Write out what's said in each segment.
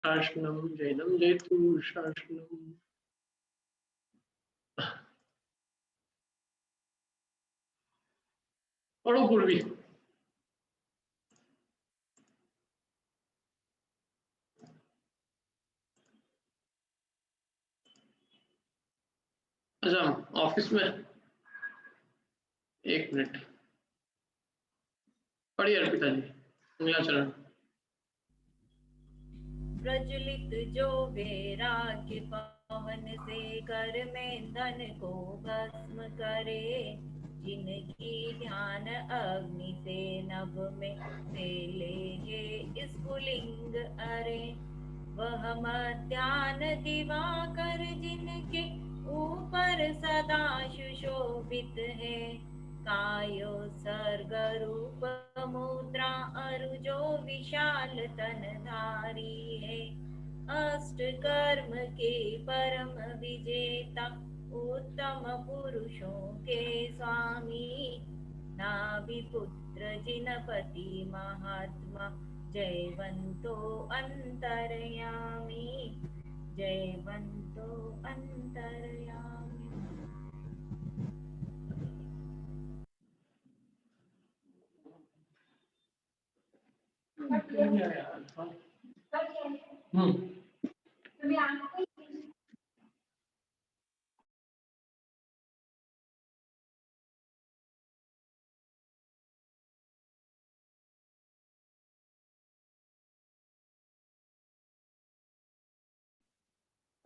शासनम जैनम जयतु शासनम। पढ़ो पूर्वी। अच्छा ऑफिस में, एक मिनट पढ़िए अर्पिता जी अगला चरण। प्रज्वलित जो वैराग्य पवन से कर में धन को भस्म करे, जिनकी ध्यान अग्नि से नभ में फैले है स्फुलिंग अरे, वह मध्यान दिवाकर जिनके ऊपर सदा सुशोभित है, कायो सर्ग रूप मुद्रा अरु जो विशाल तन धारी है, अष्ट कर्म के परम विजेता उत्तम पुरुषों के स्वामी, नाभि पुत्र जिनपति महात्मा जयवंतो अंतर्यामी, जयवंतो अंतर्यामी।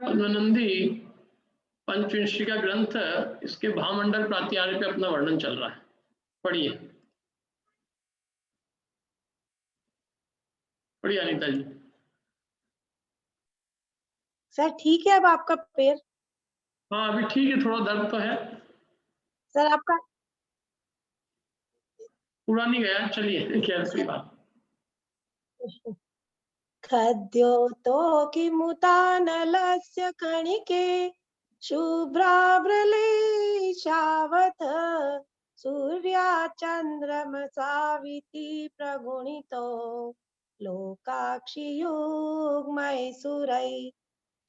पद्मनंदी पंचविंशी का ग्रंथ, इसके भामंडल प्रात्यार्य पे अपना वर्णन चल रहा है, पढ़िए पढ़िए अनीता जी। सर ठीक है अब आपका पैर? हाँ अभी ठीक है, थोड़ा दर्द तो है सर आपका पूरा नहीं गया, चलिए क्या सही बात। खद्योतो किमुतानलस्य कणिके शुभ्राभ्रलेशावत् सूर्याचन्द्रमसाविति प्रगुणितो लोकाक्षियुग्मैसुरै,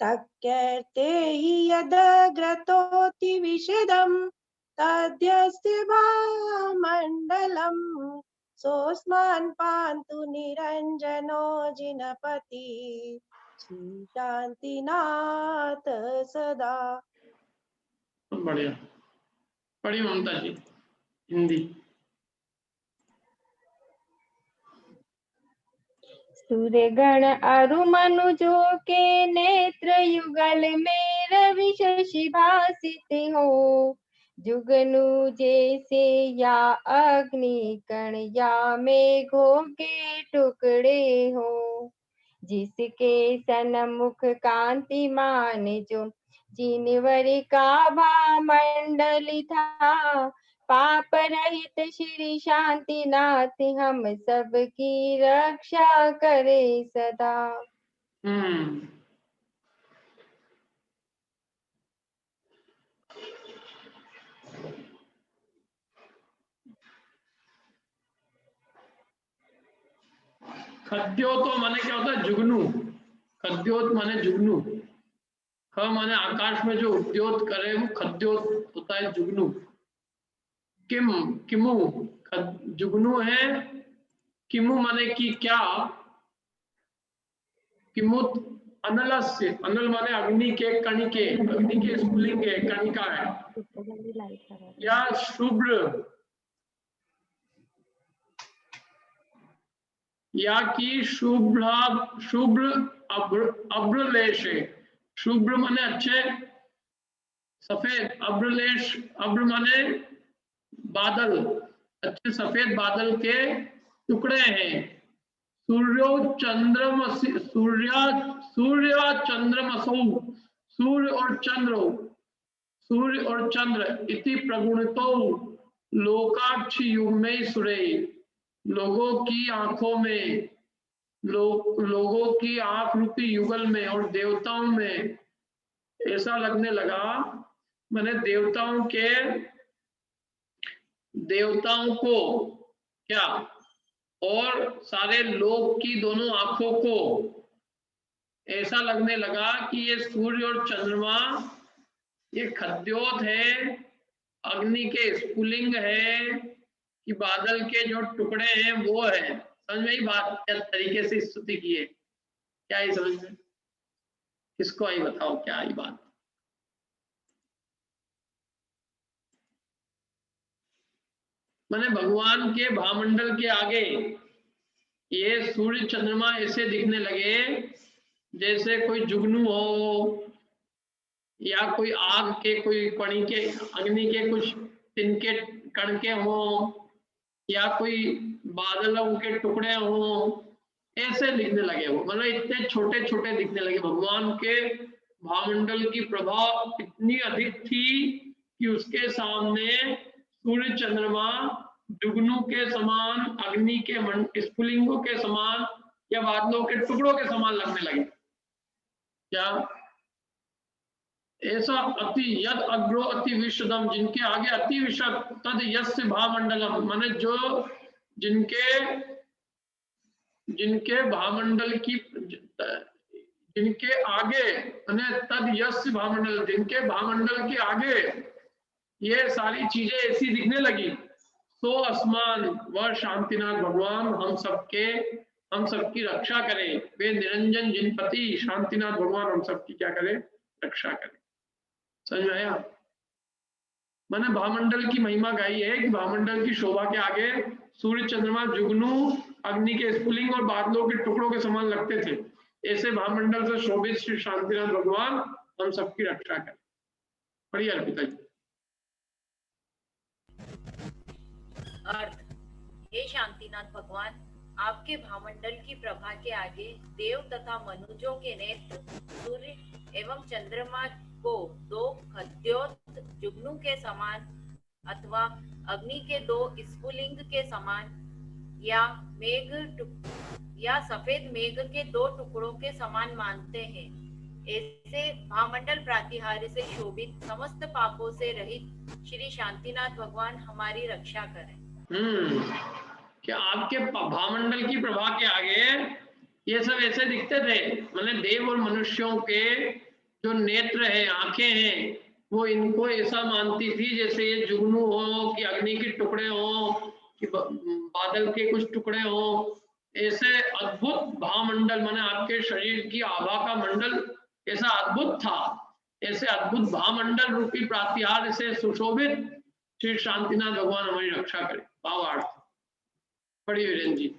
तक्यर्ते हि यदग्रतोति विशदम् तद्यस्य भामण्डलम्, सोऽस्मान् पान्तु निरञ्जनो जिनपति शान्तिनाथ सदा। बढ़िया, पढ़िए ममता जी हिंदी। सूर्य गण अरु मनुजों के नेत्र युगल में रवि शशि भासित हो, जुगनू जैसे या अग्नि कण या मेघों के टुकड़े हो, जिसके सन्मुख कांतिमान जो जिनवरी का भामंडल था, पाप रहित श्री शांतिनाथ हम सबकी रक्षा करे सदा। खद्योत माने क्या होता है? जुगनू। खद्योत माने जुगनू। ख माने आकाश में जो उद्योत करे वो खद्योत होता है, जुगनू। किम किमु जुगनू है। किमु माने कि क्या। किमुत अनलस्य, अनल माने अग्नि के कणिके, अग्नि के स्फुलिंग है, कणिका है। या शुभ्र, या की शुभ्र अभ्रलेश है। शुभ्र माने अच्छे, सफेद, अभ्रलेश, अभ्र माने बादल, अच्छे सफेद बादल के टुकड़े हैं। सूर्य चंद्रमसौ, सूर्य और चंद्र, सूर्य और चंद्र इति प्रगुणितो लोकाक्षि युग्मे सुरे, लोगों की आंखों में, लोगों की आंख रूपी युगल में और देवताओं में ऐसा लगने लगा, मैंने देवताओं को क्या और सारे लोग की दोनों आंखों को ऐसा लगने लगा कि ये सूर्य और चंद्रमा ये खद्योत है, अग्नि के स्फुलिंग है, कि बादल के जो टुकड़े हैं वो है। समझ में आई बात? क्या तरीके से स्तुति की है, क्या आई समझ में? किसको आई बताओ, क्या आई बात? माने भगवान के भामंडल के आगे ये सूर्य चंद्रमा ऐसे दिखने लगे जैसे कोई जुगनू हो, या कोई आग के, कोई कणी के, अग्नि के कुछ तिनके कणके हों, या कोई बादलों के टुकड़े हों, ऐसे दिखने लगे वो। मतलब इतने छोटे छोटे दिखने लगे। भगवान के भामंडल की प्रभा इतनी अधिक थी कि उसके सामने सूर्य चंद्रमा जुगनू के समान, अग्नि के स्फुलिंगों के समान, या बादलों के टुकड़ों के समान लगने लगे। क्या ऐसा अति यद अग्रो अति विश्वदम, जिनके आगे अति विशद तद यस्य भामंडलम, माने जो जिनके भामंडल की, जिनके आगे, माने तद यस्य भामंडल, जिनके भामंडल के आगे ये सारी चीजें ऐसी दिखने लगी। सो आसमान व शांतिनाथ भगवान हम सबकी रक्षा करें। वे निरंजन जिनपति शांतिनाथ भगवान हम सबकी क्या करें? रक्षा करें। समझ में आया? मैंने भामंडल की महिमा गाई है कि भामंडल की शोभा के आगे सूर्य चंद्रमा जुगनू अग्नि के स्फुलिंग और बादलों के टुकड़ों के समान लगते थे। ऐसे भामंडल से शोभित श्री शांतिनाथ भगवान हम सबकी रक्षा करें। पढ़िए अर्पिता जी। अर्थ, हे शांतिनाथ भगवान, आपके भामंडल की प्रभा के आगे देव तथा मनुजों के नेत्र सूर्य एवं चंद्रमा को दो खद्योत जुगनू के समान अथवा अग्नि के दो स्फुलिंग के समान, या सफेद मेघ के दो टुकड़ों के समान मानते हैं। ऐसे भामंडल प्रातिहार्य से शोभित समस्त पापों से रहित श्री शांतिनाथ भगवान हमारी रक्षा करें। क्या आपके भामंडल की प्रभा के आगे ये सब ऐसे दिखते थे? मतलब देव और मनुष्यों के जो नेत्र है, आंखें हैं, वो इनको ऐसा मानती थी जैसे ये जुगनू हो, कि अग्नि के टुकड़े हो, कि बादल के कुछ टुकड़े हो। ऐसे अद्भुत भामंडल, माने आपके शरीर की आभा का मंडल ऐसा अद्भुत था। ऐसे अद्भुत भामंडल रूपी प्रातिहार्य से सुशोभित श्री शांतिनाथ भगवान हमारी रक्षा करे। भावार्थ पढ़िए वीरेंद्र जी।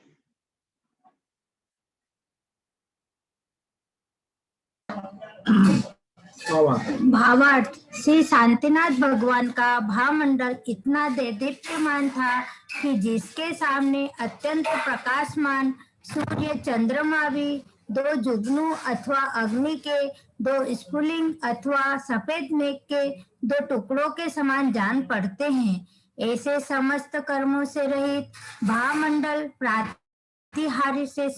भावार्थ, श्री शांतिनाथ भगवान का भामंडल इतना देदीप्यमान था कि जिसके सामने अत्यंत प्रकाशमान सूर्य चंद्रमा भी दो जुगनू अथवा अग्नि के दो स्फुलिंग अथवा सफेद मेघ के दो टुकड़ों के समान जान पड़ते हैं। ऐसे समस्त कर्मों से रहित भामंडल प्रातिहार्य से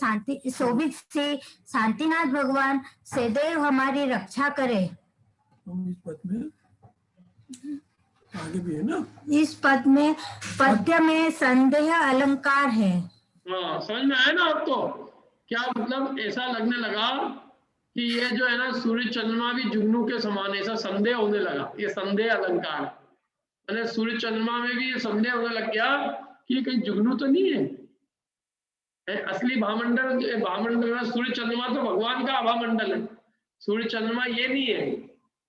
शोभित से शांतिनाथ भगवान सदैव हमारी रक्षा करे। इस पद में आगे भी है ना? इस पद में पद्य में संदेह अलंकार है। हाँ, समझ में आया ना आपको? क्या मतलब ऐसा लगने लगा कि ये जो है ना सूर्य चंद्रमा भी जुगनू के समान, ऐसा संदेह होने लगा। ये संदेह अलंकार है। मैंने सूर्य चंद्रमा में भी ये संदेह होने लग गया कि कहीं जुगनू तो नहीं है। असली भामंडल सूर्य चंद्रमा तो भगवान का भामंडल है, सूर्य चंद्रमा ये नहीं है।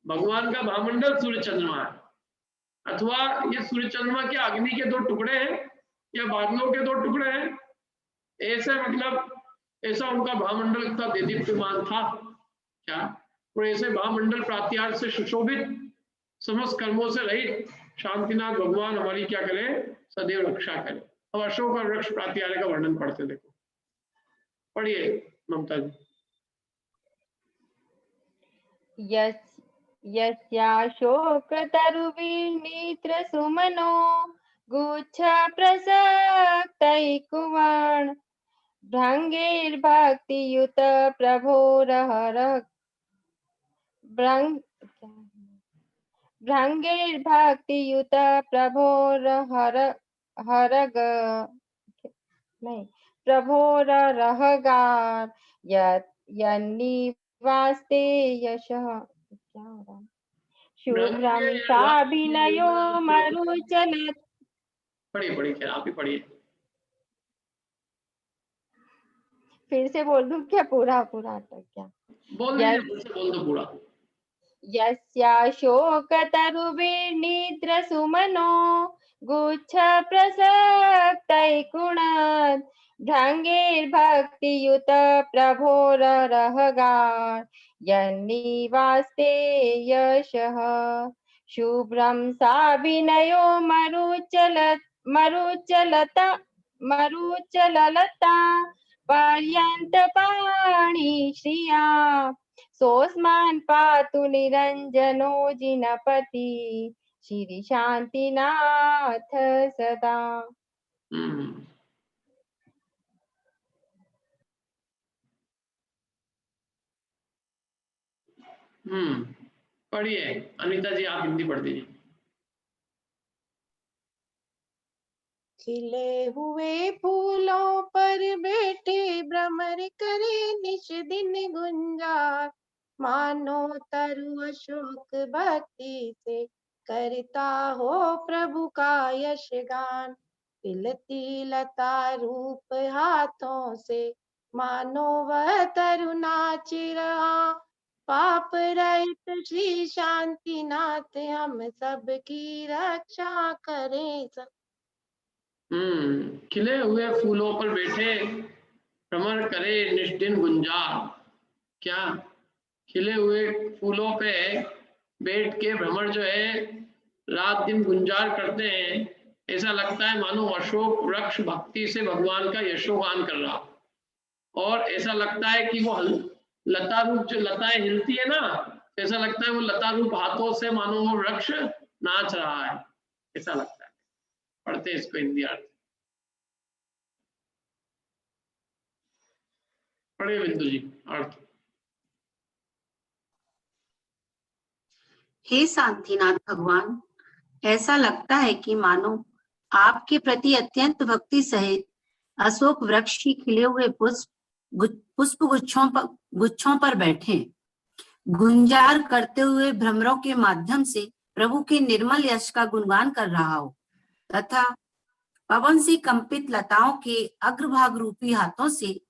भगवान का भामंडल सूर्य चंद्रमा है, अथवा ये सूर्य चंद्रमा के अग्नि के दो टुकड़े हैं या बादलों के दो टुकड़े हैं। ऐसे मतलब ऐसा उनका भामंडल इतना देदीप्यमान था क्या? और ऐसे भामंडल प्रातिहार्य से सुशोभित समस्त कर्मों से रहित शांतिनाथ भगवान हमारी क्या करे? सदैव रक्षा करे। अब अशोक और वृक्ष प्रातिहार्य का वर्णन पढ़ते देखो। पढ़िए ममता जी। यस्याशोक तरुवीर्नेत्र सुमनो गुच्छ प्रसक्तैकुवाण भृंगैर्भक्तियुत प्रभोरहर भृंगैर्भक्तियुत प्रभोरहर हरग नहीं प्रभोरहगार वास्ते यशः, क्या हो रहा है? शुभ्रम साभिनयो मरुचलत्। पढ़िए क्या आप ही पढ़िए। फिर से बोल दूं क्या? पूरा पूरा अटक गया। बोल दीजिए, मुझसे बोल दो पूरा। यस्याशोकतरुभिर्निद्र सुमनो गुच्छ प्रसक्तैकुणात् भ्रङ्गैर्भक्तियुत प्रभोररहगान् यन्निवास्ते यशः। शुभ्रं साभिनयो मरुचललता पर्यन्तपाणि श्रिया सोऽस्मान् पातु निरञ्जनो जिनपति श्रीशान्तिनाथ सदा। पढ़िए अनीता जी, आप हिंदी पढ़ दीजिए। खिले हुए फूलों पर बैठे भ्रमर करे निश दिन गुंजार, मानो तरु अशोक भक्ति से करता हो प्रभु का यश गान। खिलती लता रूप हाथों से मानो वह तरु नाच रहा, पाप रहित श्री शांतिनाथ हम सबकी रक्षा करें सब। खिले हुए फूलों पर बैठे भ्रमर करे निष्दिन गुंजार। क्या खिले हुए फूलों पे बैठ के भ्रमर जो है रात दिन गुंजार करते हैं, ऐसा लगता है मानो अशोक वृक्ष भक्ति से भगवान का यशोगान कर रहा, और ऐसा लगता है कि वो लता रूप, जो लताएं हिलती है ना, ऐसा लगता है वो लता रूप हाथों से मानो वो वृक्ष नाच रहा है, ऐसा लगता है। पढ़ते इसको हिंदी अर्थ। पढ़े बिंदु जी अर्थ। हे शांतिनाथ भगवान, ऐसा लगता है कि मानो आपके प्रति अत्यंत भक्ति सहित अशोक वृक्ष की खिले हुए पुष्प गुच्छों पर बैठे गुंजार करते हुए भ्रमरों के माध्यम से प्रभु के निर्मल यश का गुणगान कर रहा हो, तथा पवन से कंपित लताओं के अग्रभाग रूपी हाथों से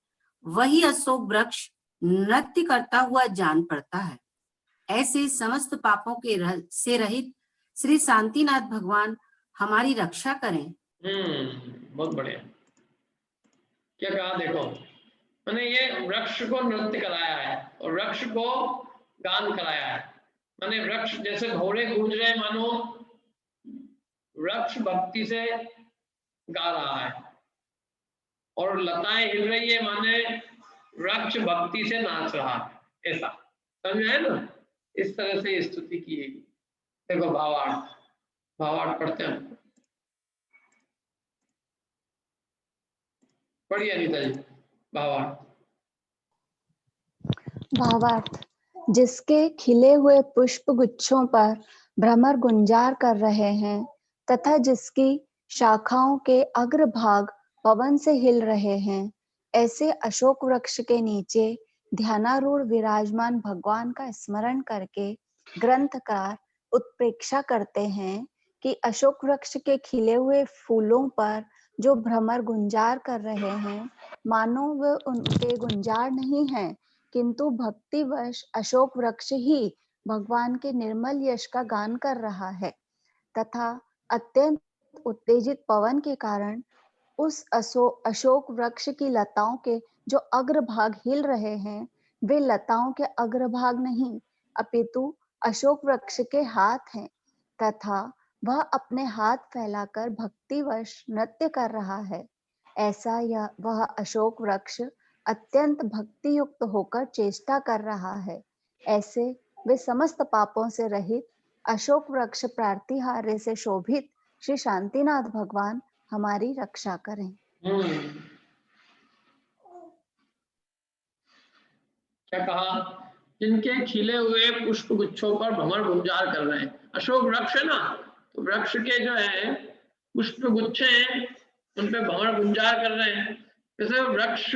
वही अशोक वृक्ष नृत्य करता हुआ जान पड़ता है। ऐसे समस्त पापों के से रहित श्री शांतिनाथ भगवान हमारी रक्षा करें। बहुत बढ़िया। क्या कहा देखो, मैंने ये वृक्ष को नृत्य कराया है और वृक्ष को गान कराया है। मैंने वृक्ष जैसे भौरे गूंज रहे, मानो वृक्ष भक्ति से गा रहा है, और लताएं हिल रही है माने वृक्ष भक्ति से नाच रहा है, ऐसा समझ है ना। इस तरह से स्तुति की है। देखो भावार्थ पढ़ते हैं। पढ़िए अनीता जी भावार्थ। भावार्थ, जिसके खिले हुए पुष्प गुच्छों पर भ्रमर गुंजार कर रहे हैं तथा जिसकी शाखाओं के अग्रभाग पवन से हिल रहे हैं, ऐसे अशोक वृक्ष के नीचे ध्यानारूढ़ विराजमान भगवान का स्मरण करके ग्रंथकार उत्प्रेक्षा करते हैं कि अशोक वृक्ष के खिले हुए फूलों पर जो भ्रमर गुंजार कर रहे हैं, मानो वे उनके गुंजार नहीं हैं, किंतु भक्तिवश अशोक वृक्ष ही भगवान के निर्मल यश का गान कर रहा है, तथा अत्यंत उत्तेजित पवन के कारण उस अशोक वृक्ष की लताओं के जो अग्रभाग हिल रहे हैं, वे लताओं के अग्रभाग नहीं अपितु अशोक वृक्ष के हाथ हैं, तथा वह अपने हाथ फैलाकर भक्तिवश नृत्य कर रहा है। ऐसा वह अशोक वृक्ष अत्यंत भक्ति युक्त होकर चेष्टा कर रहा है। ऐसे वे समस्त पापों से रहित अशोक वृक्ष प्रार्तिहार्य से शोभित श्री शांतिनाथ भगवान हमारी रक्षा करें। क्या कहा, जिनके खिले हुए पुष्प गुच्छों पर भ्रमर गुंजार कर रहे हैं। अशोक वृक्ष है ना, तो वृक्ष के जो है पुष्प गुच्छे हैं, उन पे भ्रमर गुंजार कर रहे हैं। जैसे वृक्ष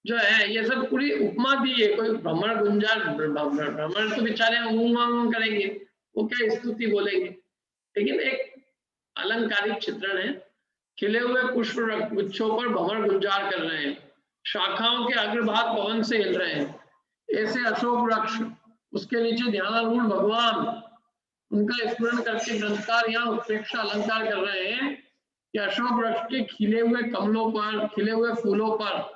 जो है ये सब पूरी उपमा दी है। कोई भ्रमर गुंजार, भ्रमर तो बेचारे ऊं करेंगे, वो क्या स्तुति बोलेंगे, लेकिन एक अलंकारिक चित्रण है। खिले हुए पुष्प गुच्छों पर भंवर गुंजार कर रहे हैं, शाखाओं के अग्रभाग पवन से हिल रहे हैं, ऐसे अशोक वृक्ष, उसके नीचे ध्यानारूढ़ भगवान, उनका स्मरण करके ग्रंथकार यहाँ उत्प्रेक्षा अलंकार कर रहे हैं कि अशोक वृक्ष के खिले हुए कमलों पर, खिले हुए फूलों पर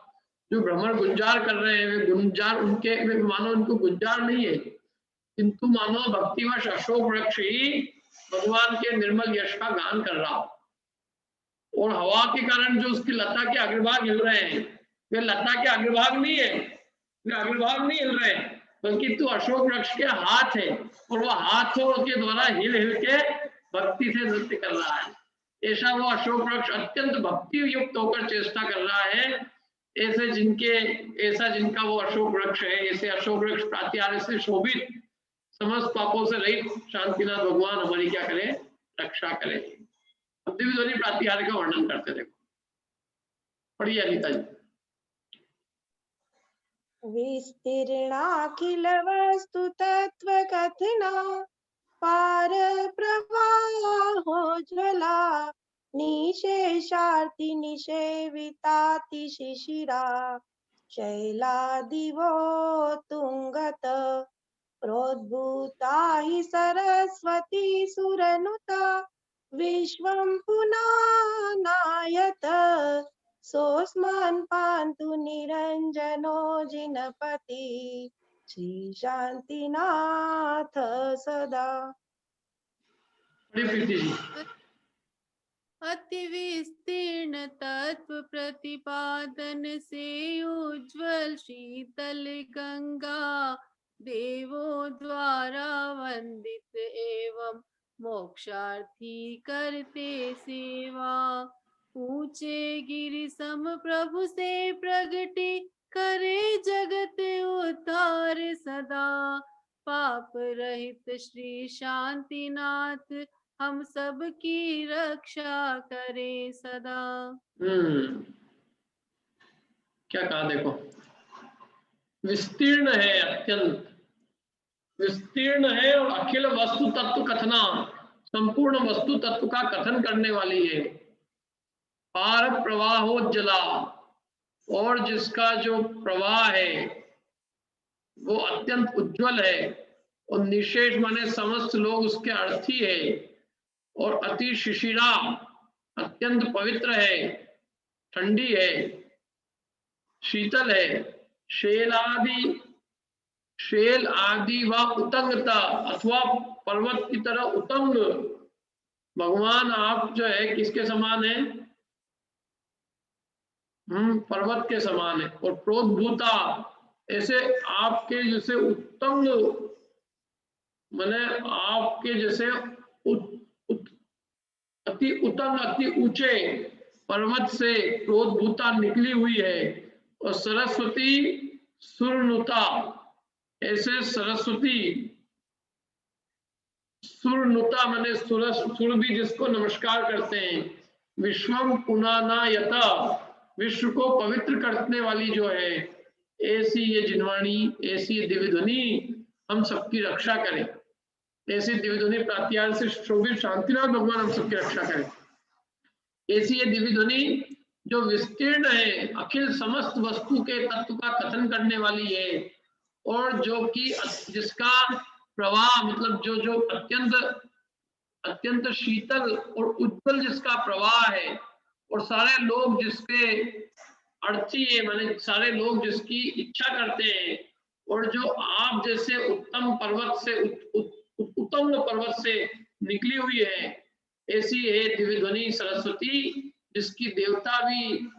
जो भ्रमर गुंजार कर रहे हैं, वे गुंजार उनके, वे मानो उनको गुंजार नहीं है, किंतु मानो भक्तिवश अशोक वृक्ष ही भगवान के निर्मल यश का गान कर रहा हो। और हवा के कारण जो उसकी लता के अग्रभाग हिल रहे हैं, वे लता के अग्रभाग नहीं है, वे अग्रभाग नहीं हिल रहे, बल्कि तू अशोक वृक्ष के हाथ है, और वह हाथों के द्वारा हिल हिल के भक्ति से नृत्य कर रहा है। ऐसा वो अशोक वृक्ष अत्यंत भक्ति युक्त होकर चेष्टा कर रहा है। ऐसे जिनका वो अशोक वृक्ष है, ऐसे अशोक वृक्ष प्रात्यार्य से शोभित, समस्त पापों से रहित शांतिनाथ भगवान हमारी क्या करे, रक्षा करे। अब दिव्य ध्वनि प्रात्यार्य का वर्णन करते, देखो पढ़िए अनिता जी। विस्तीर्णाखिल वस्तु तत्व कथना, पार प्रवाहो ज्वला, निशेषार्ति निषेविताति शिशिरा, शैलादिवो तुंगत, प्रोद्भूता हि सरस्वती सुरनुता, विश्वं पुनानायत, सोऽस्मान् पान्तु निरञ्जनो जिनपति, श्री शांतिनाथ सदा। अति विस्तीर्ण तत्व प्रतिपादन से उज्ज्वल शीतल गंगा, देवों द्वारा वंदित एवं मोक्षार्थी करते सेवा, ऊंचे गिरि सम प्रभु से प्रगति, करे जगत उद्धार सदा, पाप रहित श्री शांतिनाथ, हम सब की रक्षा करे सदा। क्या कहा देखो, विस्तीर्ण है, अत्यंत विस्तीर्ण है, और अखिल वस्तु तत्व कथना, संपूर्ण वस्तु तत्व का कथन करने वाली है। पार प्रवाहोज्जला, और जिसका जो प्रवाह है वो अत्यंत उज्जवल है, और निशेष माने समस्त लोग उसके अर्थी है, और अति शिशिरा, अत्यंत पवित्र है, ठंडी है, शीतल है, शेल आदि व उतंगता, अथवा पर्वत की तरह उतंग। भगवान आप जो है किसके समान है, पर्वत के समान है। और प्रोद्भूता, ऐसे आपके जैसे उत्तंग माने आपके जैसे अति उतंग, अति ऊंचे पर्वत से प्रोद्भूता निकली हुई है। और सरस्वती सुरनुता, ऐसे सरस्वती सुरनुता माने सुर भी जिसको नमस्कार करते हैं। विश्वम पुनानायता, विश्व को पवित्र करने वाली जो है, ऐसी ये जिनवाणी, ऐसी ये दिव्य ध्वनि हम सबकी रक्षा करें। ऐसी दिव्य ध्वनि प्रात्यार्य से शोभित शांतिनाथ भगवान हम सबकी रक्षा करें। ऐसी ये दिव्य ध्वनि जो विस्तीर्ण है, अखिल समस्त वस्तु के तत्व का कथन करने वाली है, और जो कि जिसका प्रवाह मतलब जो अत्यंत शीतल और उज्जवल जिसका प्रवाह है, और सारे लोग जिसके अर्थी है, माने सारे लोग जिसकी इच्छा करते हैं, और जो आप जैसे उत्तम पर्वत से उत्तम पर्वत से निकली हुई है, ऐसी है दिव्य ध्वनि सरस्वती, जिसकी देवता भी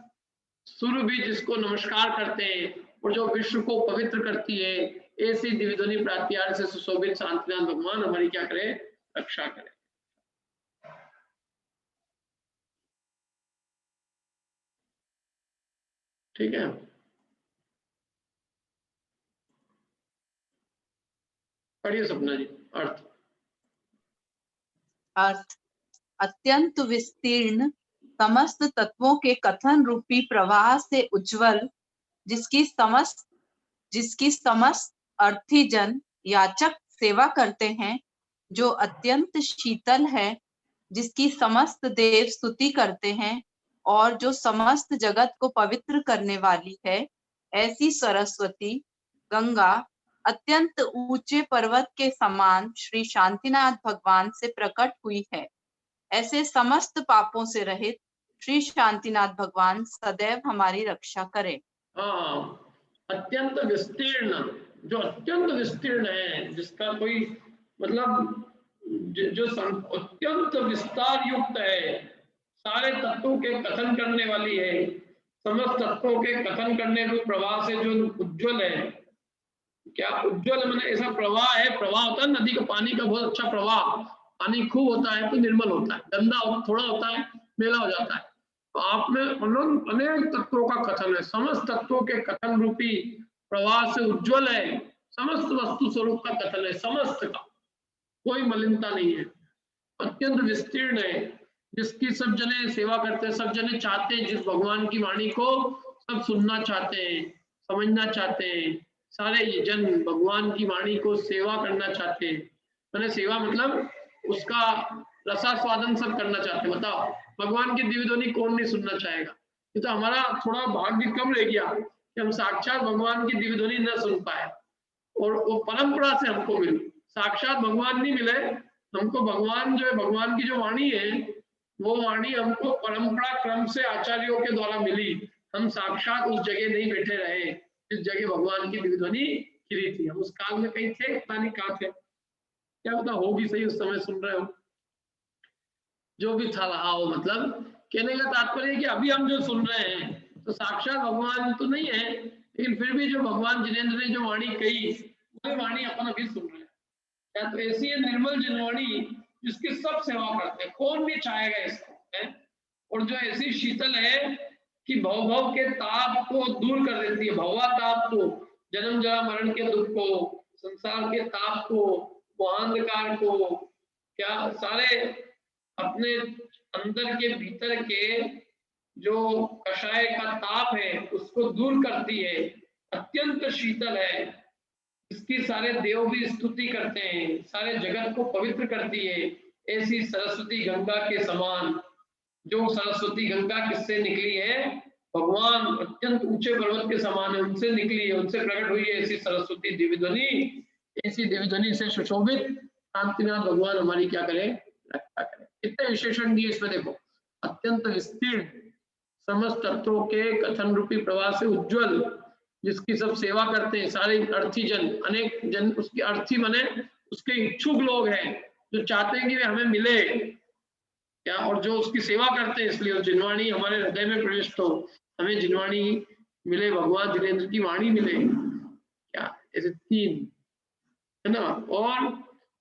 सुर भी जिसको नमस्कार करते हैं, और जो विश्व को पवित्र करती है। ऐसी दिव्य ध्वनि प्रात्यार्य से सुशोभित शांतिनाथ भगवान हमारी क्या करे, रक्षा करे। ठीक है, पढ़िए सपना जी। अर्थ अत्यंत विस्तीर्ण समस्त तत्वों के कथन रूपी प्रवाह से उज्जवल जिसकी समस्त अर्थी जन याचक सेवा करते हैं, जो अत्यंत शीतल है, जिसकी समस्त देव स्तुति करते हैं और जो समस्त जगत को पवित्र करने वाली है, ऐसी सरस्वती गंगा अत्यंत ऊंचे पर्वत के समान श्री शांतिनाथ भगवान से प्रकट हुई है। ऐसे समस्त पापों से रहित श्री शांतिनाथ भगवान सदैव हमारी रक्षा करें। अत्यंत विस्तीर्ण, जो अत्यंत विस्तीर्ण है, जिसका कोई मतलब जो अत्यंत विस्तार युक्त है, सारे तत्वों के कथन करने वाली है, समस्त तत्वों के कथन करने रूप प्रवाह से जो उज्जवल है। क्या उज्जवल मैंने ऐसा प्रवाह है, प्रवाह होता है नदी का पानी का बहुत अच्छा प्रवाह, पानी खूब होता है तो निर्मल होता है, गंदा थोड़ा होता है मेला हो जाता है। तो आप में अनेक तत्वों का कथन है, समस्त तत्वों के कथन रूपी प्रवाह से उज्जवल है, समस्त वस्तु स्वरूप का कथन है, समस्त का कोई मलिनता नहीं है, अत्यंत विस्तीर्ण है, जिसकी सब जने सेवा करते हैं, सब जने चाहते हैं, जिस भगवान की वाणी को सब सुनना चाहते हैं, समझना चाहते हैं, सारे जन भगवान की वाणी को सेवा करना चाहते हैं। मैंने सेवा मतलब उसका रसास्वादन सब करना चाहते हैं। बताओ भगवान की दिव्य ध्वनि कौन नहीं सुनना चाहेगा? ये तो हमारा थोड़ा भाग्य कम रह गया कि हम साक्षात भगवान की दिव्य ध्वनि न सुन पाए और वो परंपरा से हमको मिले। साक्षात भगवान नहीं मिले हमको, भगवान जो है, भगवान की जो वाणी है वो वाणी हमको परंपरा क्रम से आचार्यों के द्वारा मिली। हम साक्षात उस जगह नहीं बैठे रहे जिस जगह भगवान की दिव्य ध्वनि खिली थी। हम उस काल में कहीं थे, पता नहीं कहाँ थे, क्या पता हो भी सही उस समय सुन रहे हो, जो भी था रहा हो। मतलब कहने का तात्पर्य कि अभी हम जो सुन रहे हैं तो साक्षात भगवान तो नहीं है, लेकिन फिर भी जो भगवान जिनेंद्र ने जो वाणी कही वही वाणी अपन अभी सुन रहे हैं। क्या तो ऐसी है निर्मल जनवाणी जिसकी सब सेवा करते हैं, कौन भी चाहेगा इसको है? और जो ऐसी शीतल है कि भव के ताप को दूर कर देती है, भवा ताप को, जन्म जरा मरण के दुख को, संसार के ताप को, अंधकार को, क्या सारे अपने अंदर के भीतर के जो कषाय का ताप है उसको दूर करती है, अत्यंत शीतल है, इसकी सारे देव भी स्तुति करते हैं, सारे जगत को पवित्र करती है। ऐसी सरस्वती गंगा के समान, जो सरस्वती गंगा किससे निकली है? भगवान अत्यंत ऊंचे पर्वत के समान है, उनसे निकली है, उनसे प्रकट हुई है ऐसी सरस्वती दिव्य ध्वनि। ऐसी दिव्य ध्वनि से सुशोभित शांतिनाथ भगवान हमारी क्या करे? रक्षा करे। कितने विशेषण दिए इसमें देखो, अत्यंत विस्तीर्ण, समस्त तत्वों के कथन रूपी प्रवाह से उज्जवल, जिसकी सब सेवा करते हैं सारे अर्थी जन, अनेक जन उसके अर्थी बने, उसके इच्छुक लोग हैं जो चाहते हैं कि वे हमें मिले क्या, और जो उसकी सेवा करते हैं, इसलिए जिनवाणी हमारे हृदय में प्रविष्ट हो, हमें जिनवाणी मिले, भगवान जिनेंद्र की वाणी मिले क्या, ऐसे तीन है ना। और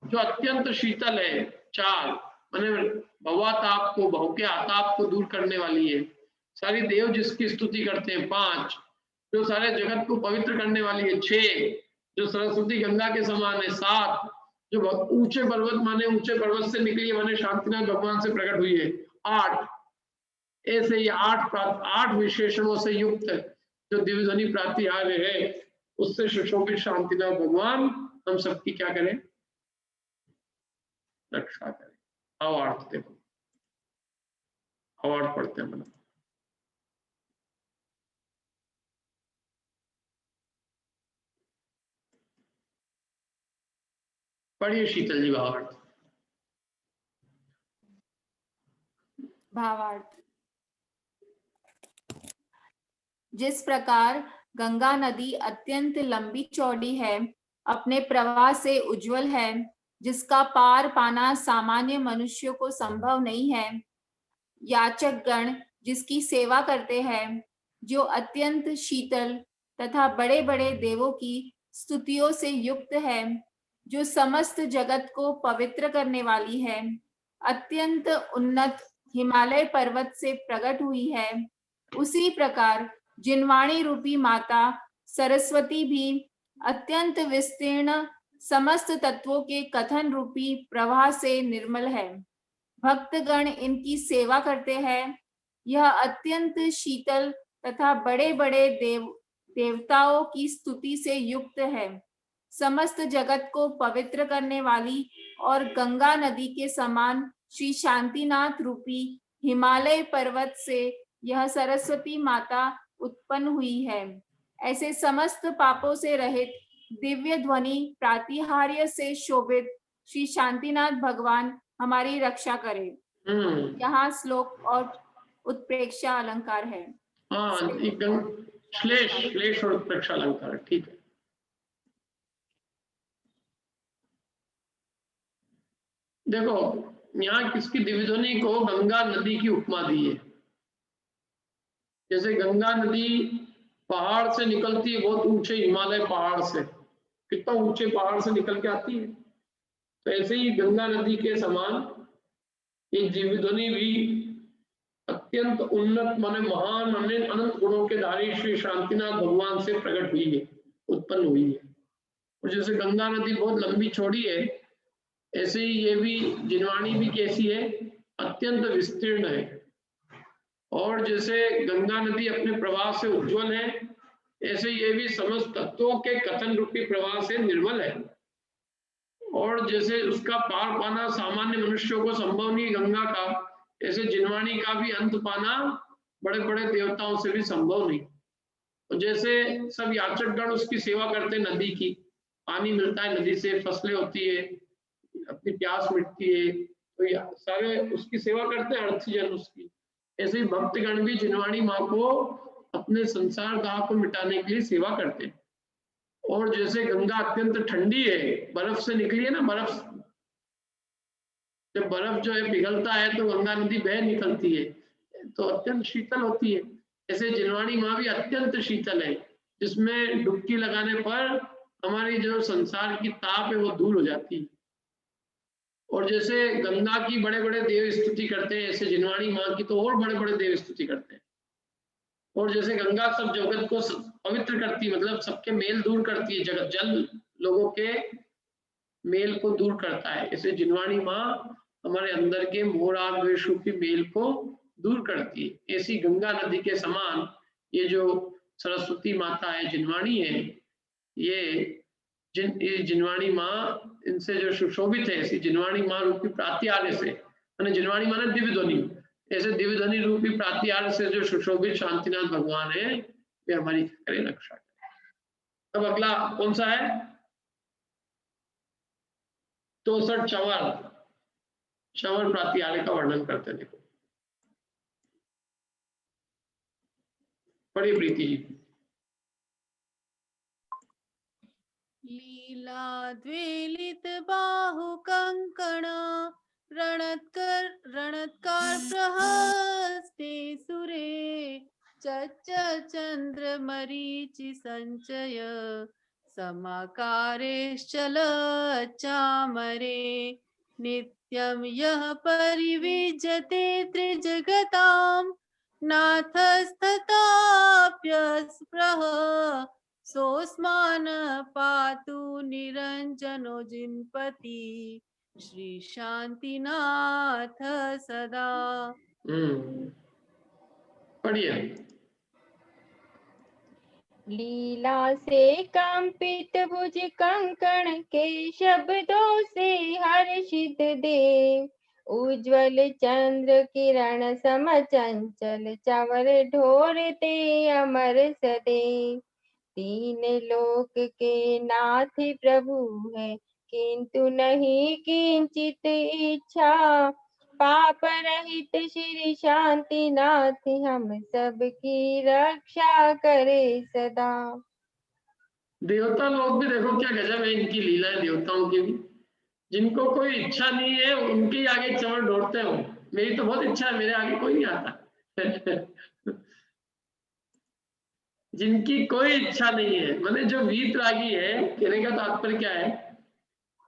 जो अत्यंत शीतल है, चार माने भवा ताप को, भव के आताप को दूर करने वाली है, सारी देव जिसकी स्तुति करते हैं, पांच जो सारे जगत को पवित्र करने वाली है, छह जो सरस्वती गंगा के समान है, सात जो ऊंचे पर्वत माने ऊंचे पर्वत से निकली है माने शांतिनाथ भगवान से प्रकट हुई है, आठ ऐसे ये आठ विशेषणों से युक्त जो दिव्य ध्वनि प्रातिहार्य है, उससे सुशोभित शांतिनाथ भगवान हम सबकी क्या करें? रक्षा करें। अवार्ड देखो, अवार्ड पढ़ते हैं मतलब पढ़िए शीतल जी भावार्थ। भावार्थ। जिस प्रकार गंगा नदी अत्यंत लंबी चौड़ी है, अपने प्रवाह से उज्जवल है, जिसका पार पाना सामान्य मनुष्यों को संभव नहीं है, याचक गण जिसकी सेवा करते हैं, जो अत्यंत शीतल तथा बड़े बड़े देवों की स्तुतियों से युक्त है, जो समस्त जगत को पवित्र करने वाली है, अत्यंत उन्नत हिमालय पर्वत से प्रकट हुई है, उसी प्रकार जिनवाणी रूपी माता सरस्वती भी अत्यंत विस्तीर्ण समस्त तत्वों के कथन रूपी प्रवाह से निर्मल है। भक्तगण इनकी सेवा करते हैं। यह अत्यंत शीतल तथा बड़े बड़े देवताओं की स्तुति से युक्त है। समस्त जगत को पवित्र करने वाली और गंगा नदी के समान श्री शांतिनाथ रूपी हिमालय पर्वत से यह सरस्वती माता उत्पन्न हुई है। ऐसे समस्त पापों से रहित दिव्य ध्वनि प्रातिहार्य से शोभित श्री शांतिनाथ भगवान हमारी रक्षा करे। यहाँ श्लोक और उत्प्रेक्षा अलंकार है। हाँ, एकदम श्लेष और उत्प्रेक्षा अलंकार, ठीक है। देखो यहाँ किसकी दिव्य ध्वनि को गंगा नदी की उपमा दी है। जैसे गंगा नदी पहाड़ से निकलती है, बहुत ऊंचे हिमालय पहाड़ से, कितना ऊंचे पहाड़ से निकल के आती है, तो ऐसे ही गंगा नदी के समान ये दिव्य ध्वनि भी अत्यंत उन्नत माने महान अनंत गुणों के धारी श्री शांतिनाथ भगवान से प्रकट हुई है, उत्पन्न हुई है। और जैसे गंगा नदी बहुत लंबी चौड़ी है, ऐसे ही ये भी जिनवाणी भी कैसी है, अत्यंत विस्तीर्ण है। और जैसे गंगा नदी अपने प्रवाह से उज्जवल है, ऐसे ये भी समस्त तत्वों के कथन रूपी प्रवाह से निर्मल है। और जैसे उसका पार पाना सामान्य मनुष्यों को संभव नहीं गंगा का, ऐसे जिनवाणी का भी अंत पाना बड़े बड़े देवताओं से भी संभव नहीं। और जैसे सब याचकगण उसकी सेवा करते हैं, नदी की पानी मिलता है, नदी से फसलें होती है, अपनी प्यास मिटती है, तो सारे उसकी सेवा करते हैं अर्थजन उसकी। ऐसे ही भक्तगण भी जिनवाणी माँ को अपने संसार दाह को मिटाने के लिए सेवा करते हैं। और जैसे गंगा अत्यंत ठंडी है, बर्फ से निकली है ना, बर्फ जब बर्फ जो है पिघलता है तो गंगा नदी बह निकलती है, तो अत्यंत शीतल होती है। ऐसे जिनवाणी माँ भी अत्यंत शीतल है, जिसमें डुबकी लगाने पर हमारी जो संसार की ताप है वो दूर हो जाती है। और जैसे गंगा की बड़े बड़े देव स्तुति करते हैं, ऐसे जिनवाणी माँ की तो और बड़े बड़े देव स्तुति करते हैं। और जैसे गंगा सब जगत को पवित्र करती है, मतलब सबके मेल दूर करती है, जगत जल लोगों के मेल को दूर करता है, ऐसे जिनवाणी माँ हमारे अंदर के मोह राग द्वेष रूपी मेल को दूर करती है। ऐसी गंगा नदी के समान ये जो सरस्वती माता है, जिनवाणी है, ये जिनवाणी माँ इनसे जो सुशोभित है, ऐसी जिनवाणी माँ रूपी प्रात्यार्य से, जिनवाणी माने दिव्य ध्वनि, ऐसे दिव्य ध्वनि रूपी प्रात्यार्य से जो सुशोभित शांतिनाथ भगवान है, वे हमारी करें रक्षा करें। अब अगला कौन सा है? 64 चंवर प्रात्यार्य का वर्णन करते हैं। देखो पढ़िए प्रीति जी। लीला द्वेलित बाहु कंकण रणत्कार प्रहस्ते सुरे चंद्र मरीचि संचय समाकारेश्चल चामरे नित्यं यः परिविजते त्रिजगतां नाथस्तथाप्यस्पृह सोऽस्मान् पातु निरञ्जनो जिनपति श्री शांतिनाथ सदा। पढ़िए। लीला से कंपित भुज कंकण के शब्दों से हर्षित देव उज्ज्वल चंद्र किरण सम चंचल चवर ढोरते अमर सदैव। तीन लोक के नाथ प्रभु है किंतु नहीं किंचित इच्छा पाप रहित श्री शांतिनाथ हम सबकी रक्षा करे सदा। देवता लोग भी देखो क्या गजब है इनकी लीला है, देवताओं की भी। जिनको कोई इच्छा नहीं है उनके आगे चमड़ दौड़ते हो। मेरी तो बहुत इच्छा है, मेरे आगे कोई नहीं आता। जिनकी कोई इच्छा नहीं है, मतलब जो वीतरागी है, कहने का तात्पर्य क्या है,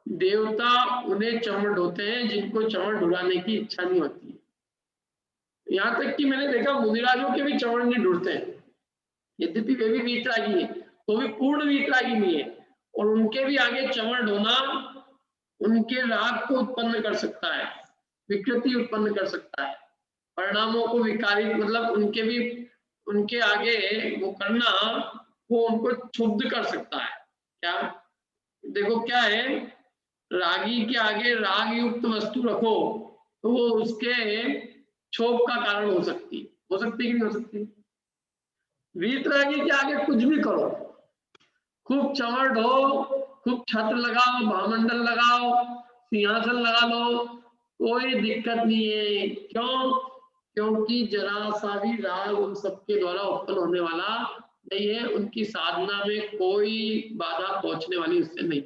देवता उन्हें चमड़ ढोते हैं जिनको चमड़ ढुलाने की इच्छा नहीं होती है। यहाँ तक कि मैंने देखा मुनिराजों के भी चमड़ नहीं ढूंढते हैं, यद्यपि वे भी वीतरागी है तो भी पूर्ण वीतरागी नहीं है। और उनके भी आगे चमड़ ढोना उनके राग को उत्पन्न कर सकता है, विकृति उत्पन्न कर सकता है, परिणामों को विकारी, मतलब उनके आगे वो करना वो उनको क्षुब्ध कर सकता है। क्या देखो क्या है, रागी के आगे राग युक्त वस्तु रखो तो वो उसके क्षोभ का कारण हो सकती है कि नहीं हो सकती। वीतरागी के आगे कुछ भी करो, खूब चंवर ढो, खूब छत्र लगाओ, महामंडल लगाओ, सिंहासन लगा लो, कोई दिक्कत नहीं है। क्यों? क्योंकि जरा सा भी राग उन सबके द्वारा उत्पन्न होने वाला नहीं है, उनकी साधना में कोई बाधा पहुंचने वाली उससे नहीं।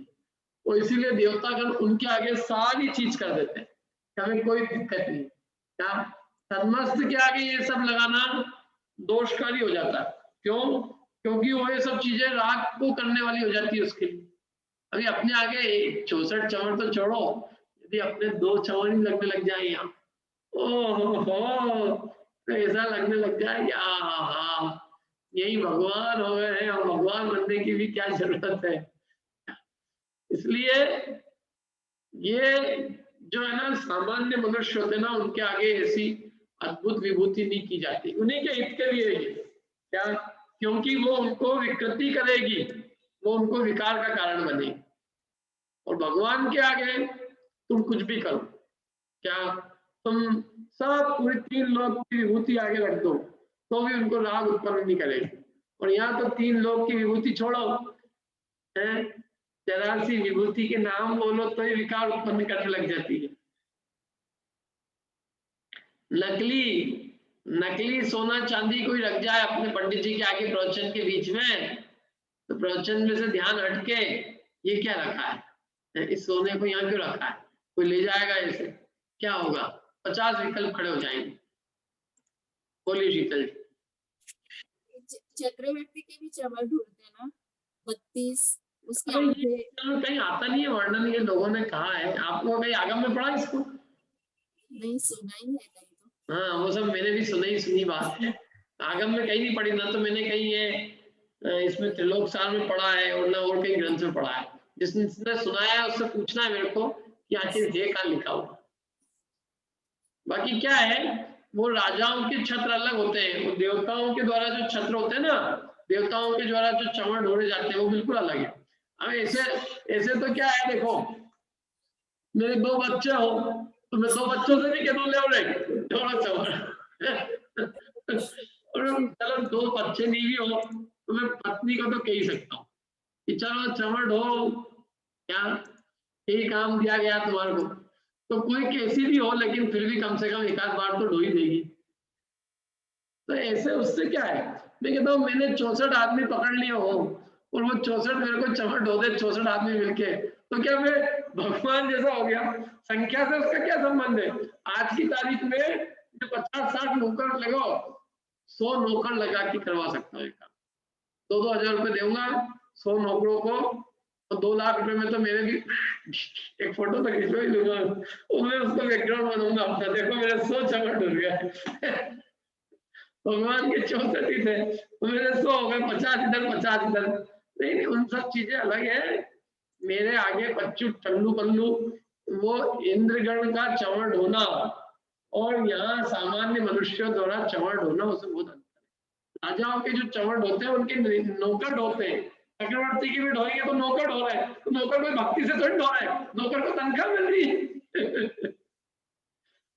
और इसीलिए देवतागण उनके आगे सारी चीज कर देते हैं, हमें कोई दिक्कत नहीं। क्या सन्मस्त के आगे ये सब लगाना दोषकारी हो जाता है। क्यों? क्योंकि वो ये सब चीजें राग को करने वाली हो जाती है उसके लिए। अभी अपने आगे 64 चंवर तो छोड़ो, यदि अपने 2 चंवर ही लगने लग जाए यहाँ, ओहो तो ऐसा लगने लग जाए कि हाँ यही भगवान हो गए हैं, और भगवान बनने की भी क्या जरूरत है। इसलिए ये जो है ना सामान्य मनुष्य होते ना, उनके आगे ऐसी अद्भुत विभूति नहीं की जाती। उन्हीं के हित के लिए क्या? क्योंकि वो उनको विकृति करेगी, वो उनको विकार का कारण बनेगी। और भगवान के आगे तुम कुछ भी करो, क्या तुम सब पूरी 3 लोक की विभूति आगे रख दो तो भी उनको राग उत्पन्न नहीं करेगी। और यहाँ तो 3 लोक की विभूति छोड़ो, है जरा सी विभूति के नाम बोलो तो ही विकार उत्पन्न करने लग जाती है। नकली सोना चांदी कोई रख जाए अपने पंडित जी के आगे प्रवचन के बीच में, तो प्रवचन में से ध्यान हटके ये क्या रखा है, इस सोने को यहाँ क्यों रखा है, कोई ले जाएगा ऐसे, क्या होगा? 50 विकल्प खड़े हो जाएंगे। बोलिए शीतल जी। चक्रवर्ती के भी चंवर ढूंढते हैं ना 32 उसके कहीं आता नहीं है वर्णन, ये लोगों ने कहा है। आपको कहीं आगम में पढ़ा इसको? नहीं, सुना ही है कहीं तो। हाँ वो सब मैंने भी सुनी बात है, आगम में कहीं नहीं पढ़ी ना, तो मैंने कहीं ये इसमें त्रिलोक सार में पढ़ा है और ना और कहीं ग्रंथ में पढ़ा है। जिसने सुनाया है उससे पूछना है मेरे को कि आखिर ये कहाँ लिखा हुआ। बाकी क्या है, वो राजाओं के छत्र अलग होते हैं, वो देवताओं के द्वारा जो छत्र होते हैं ना, देवताओं के द्वारा जो चंवर ढोड़े जाते हैं वो बिल्कुल अलग है। अब ऐसे तो क्या है, देखो मेरे 2 बच्चे हो तो मैं 2 बच्चों से भी कह दूं ले थोड़ा चंवर और चलो 2 बच्चे नहीं भी हो तो मैं पत्नी को तो कह ही सकता हूँ कि चलो चंवर ढो, क्या यही काम दिया गया तुम्हारे को, तो कोई कैसी भी हो लेकिन फिर भी कम से कम 1 आध बार तो ढो ही देगी। तो ऐसे उससे क्या है, मैं कहता हूँ मैंने 64 आदमी पकड़ लिए हो और वो 64 मेरे को चंवर ढो दे 64 आदमी मिलके, तो क्या मैं भगवान जैसा हो गया? संख्या से उसका क्या संबंध है? आज की तारीख में 50-60 नौकर लगाओ, 100 नौकर लगा के करवा सकता हूँ। 2-2 हजार रुपये दूंगा 100 नौकरों को, तो 2 लाख रुपए में तो मेरे भी एक फोटो तो खिंचवा ही दूंगा, उसमें उसको बैकग्राउंड बनाऊंगा अपना, देखो मेरे 100 चंवर ढूंढ गए भगवान के 64 ही थे तो मेरे 100 हो गए, 50 इधर 50 इधर। नहीं, उन सब चीजें अलग है। मेरे आगे बच्चू टल्लू पल्लू वो इंद्रगण का चंवर ढोना और यहाँ सामान्य मनुष्यों द्वारा चंवर ढोना उससे बहुत अंतर है। राजाओं के जो चंवर ढोते हैं उनके नौकर ढोते हैं, चक्रवर्ती की भी ढोएंगे तो नौकर ढो रहे हैं, तो नौकर कोई भक्ति से थोड़ी ढो रहे हैं, नौकर को तनख्वाह मिल रही है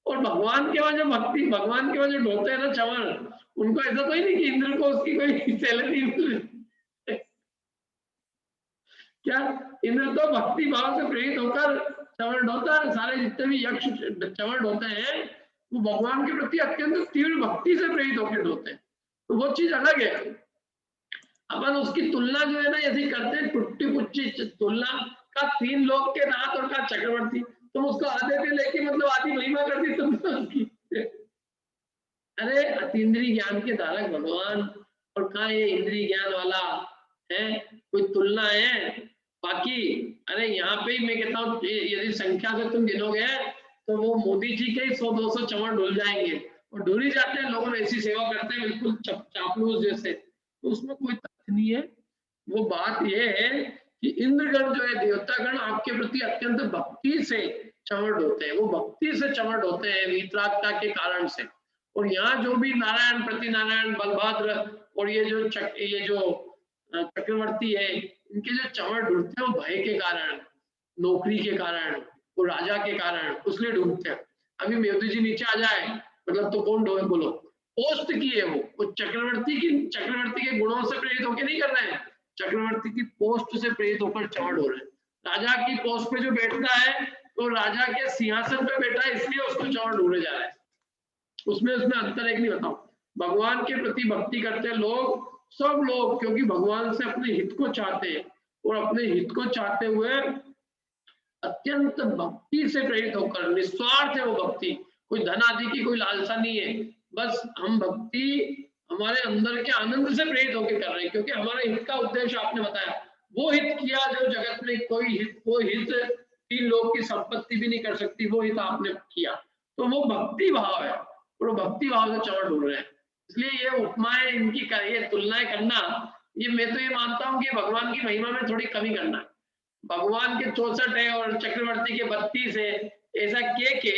और भगवान के वहां जो भक्ति, भगवान के वहां जो ढोते हैं ना चंवर, उनको ऐसा तो ही नहीं कि इंद्र को उसकी कोई सैलरी मिल रही। क्या इंद्र तो भक्ति भाव से प्रेरित होकर चंवर ढोता है। सारे जितने भी यक्ष चंवर ढोते हैं वो भगवान के प्रति अत्यंत तीव्र भक्ति से प्रेरित होकर ढोते हैं, तो वो चीज अलग है। अपन उसकी तुलना जो है ना ऐसी करते हैं, टुट्टी पुच्ची तुलना का 3 लोग के नाथ और का चक्रवर्ती, तुम उसको आधे पे लेके मतलब आधी महिमा कर दी तुमने उसकी। अरे अतीन्द्रिय ज्ञान के धारक भगवान, और कहाँ ये इंद्रिय ज्ञान वाला है, कोई तुलना है? बाकी अरे यहाँ पे ही मैं कहता हूँ यदि संख्या से तुम गिनोगे तो वो मोदी जी के 100-200 चंवर ढुल जाएंगे, और ढुल ही जाते हैं। लोगों ने ऐसी सेवा करते हैं बिल्कुल चापलूस जैसे, तो उसमें कोई तथ्य नहीं है। वो बात ये है कि इंद्रगण जो है, देवतागण आपके प्रति अत्यंत भक्ति से चंवर ढोते हैं, वो भक्ति से चंवर ढोते हैं वीतरागता के कारण से। और यहाँ जो भी नारायण, प्रति नारायण, बलभद्र और ये जो चक्रवर्ती है, इनके जो चमड़ ढूंढते हैं वो भय के कारण, नौकरी के कारण, वो राजा के कारण, उसलिए ढूंढते हैं। अभी मोदी जी नीचे आ जाए मतलब तो कौन ढोए बोलो, पोस्ट की है वो चक्रवर्ती के गुणों से प्रेरित होकर नहीं कर रहे हैं, चक्रवर्ती की पोस्ट से प्रेरित होकर चमड़ हो रहे हैं। राजा की पोस्ट पे जो बैठता है तो राजा के सिंहासन पे बैठा है, इसलिए उसको चमड़ ढूंढे जा रहा है। उसमें अंतर एक नहीं बताओ। भगवान के प्रति भक्ति करते लोग, सब लोग, क्योंकि भगवान से अपने हित को चाहते हैं और अपने हित को चाहते हुए अत्यंत भक्ति से प्रेरित होकर, निस्वार्थ है वो भक्ति, कोई धन आदि की कोई लालसा नहीं है, बस हम भक्ति हमारे अंदर के आनंद से प्रेरित होकर कर रहे हैं, क्योंकि हमारे हित का उद्देश्य आपने बताया, वो हित किया जो जगत में कोई हित 3 लोग की संपत्ति भी नहीं कर सकती, वो हित आपने किया, तो वो भक्ति भाव है और वो भक्ति भाव से चमड़ ढूंढ रहे हैं। इसलिए ये उपमाएं इनकी ये तुलनाएं करना, ये मैं तो ये मानता हूँ कि भगवान की महिमा में थोड़ी कमी करना है। भगवान के 64 है और चक्रवर्ती के 32 है, ऐसा के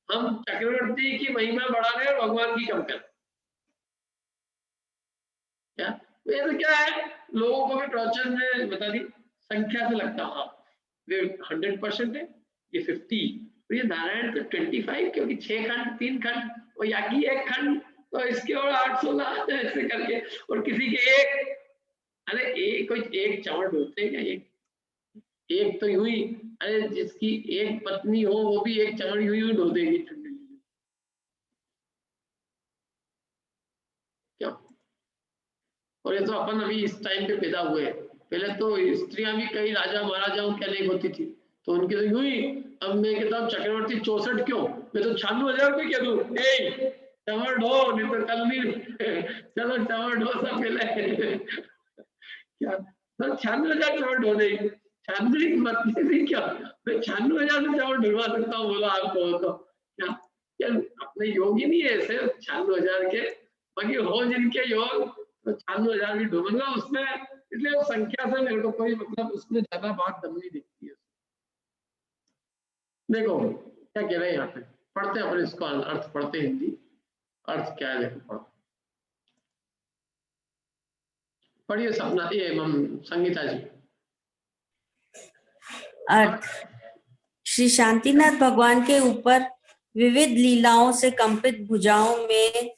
हम चक्रवर्ती की महिमा बढ़ा रहे हैं और भगवान की कम कर, क्या तो क्या है, लोगों को भी प्रवचन में बता दी संख्या से लगता, हाँ वे 100% है, ये 50, तो ये नारायण तो 25, क्योंकि 6 खंड 3 खंड और यागी 1 खंड, तो इसके और 816 ऐसे करके, और किसी के एक, अरे एक कोई एक चमड़ ढूंढते हैं क्या, एक तो यूं ही, अरे जिसकी एक पत्नी हो वो भी एक चमड़ यूं ही ढो देगी, क्या। और ये तो अपन अभी इस टाइम पे पैदा हुए, पहले तो स्त्रियां भी कई राजा महाराजाओं के अनेक होती थी, तो उनकी तो यूं ही, अब मैं कहता हूँ चक्रवर्ती 64 क्यों, मैं तो 96,000 रुपये कह दूं, चमड़ ढो, नहीं तो कल नहीं चलो चमड़ ढो सब पहले क्या, तो 96,000 चमड़ ढो देगी, 96 मतली थी क्या, मैं 96,000 से चमड़ ढुलवा सकता हूँ, बोला आपको तो क्या अपने योग ही नहीं है ऐसे 96,000 के, बाकी हो जिनके योग तो 96,000 भी ढूंढूंगा उसमें, इसलिए वो संख्या से मेरे को कोई मतलब उसमें ज्यादा बात दम नहीं दिखती है। देखो क्या कह रहे हैं यहाँ पे, पढ़ते हैं अपन इसको अर्थ पढ़ते हिंदी, अर्थ क्या है देखो पढ़ो, पढ़िए सपना, ये संगीता जी। अर्थ, श्री शांतिनाथ भगवान के ऊपर विविध लीलाओं से कंपित भुजाओं में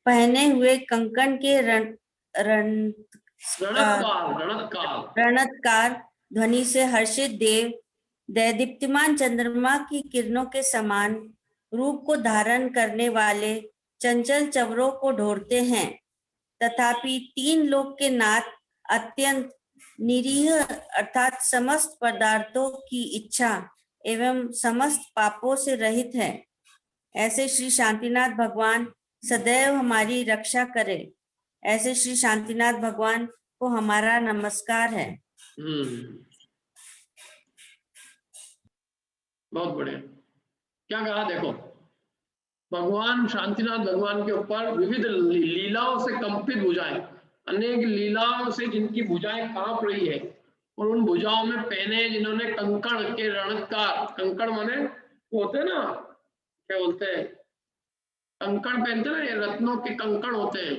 पहने हुए कंकण के रणत्कार ध्वनि से हर्षित देव दैदीप्यमान चंद्रमा की किरणों के समान रूप को धारण करने वाले चंचल चवरों को ढूंढते हैं, तथापि 3 लोक के नाथ अत्यंत निरीह अर्थात समस्त पदार्थों की इच्छा एवं समस्त पापों से रहित है। ऐसे श्री शांतिनाथ भगवान सदैव हमारी रक्षा करे। ऐसे श्री शांतिनाथ भगवान को हमारा नमस्कार है। बहुत बढ़िया, क्या कहा देखो, भगवान शांतिनाथ भगवान के ऊपर विविध लीलाओं से कंपित भुजाएं, अनेक लीलाओं से जिनकी भुजाएं कांप रही है, और उन भुजाओं में पहने जिन्होंने कंकण के रणत्कार, कंकण माने होते हैं ना, क्या बोलते हैं, कंकण पहनते ना, ये रत्नों के कंकण होते हैं,